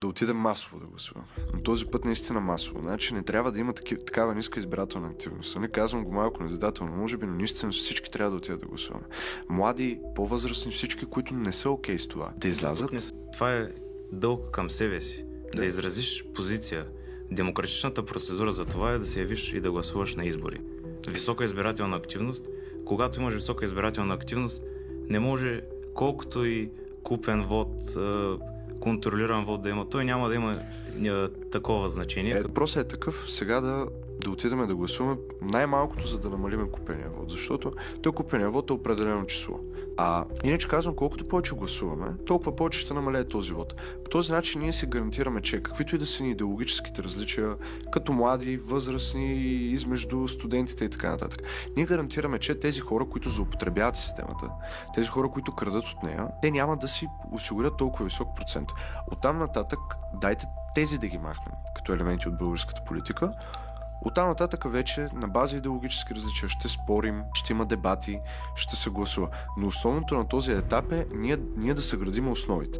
да отидем масово да гласуваме. Но този път наистина масово. Значи не трябва да има такава ниска избирателна активност. Не казвам го малко незадателно, може би, но наистина всички трябва да отидат да гласуваме. Млади, по-възрастни, всички, които не са окей с това, да излязат. Това е дълг към себе си. Да изразиш позиция. Демократичната процедура за това е да се явиш и да гласуваш на избори. Висока избирателна активност. Когато имаш висока избирателна активност, не може колкото и купен вод, контролиран вод да има. Той няма да има такова значение. Въпросът е такъв, сега да отидем да гласуваме най-малкото, за да намалим купения вод. Защото той купения вод е определено число. Иначе казвам, колкото повече гласуваме, толкова повече ще намалее този вод. По този начин ние си гарантираме, че каквито и да са ни идеологическите различия, като млади, възрастни, измежду студентите и така нататък, ние гарантираме, че тези хора, които злоупотребяват системата, тези хора, които крадат от нея, те няма да си осигурят толкова висок процент. Оттам нататък дайте тези да ги махнем като елементи от българската политика. Оттам нататък вече на база идеологически различия ще спорим, ще има дебати, ще се гласува. Но основното на този етап е ние да съградим основите.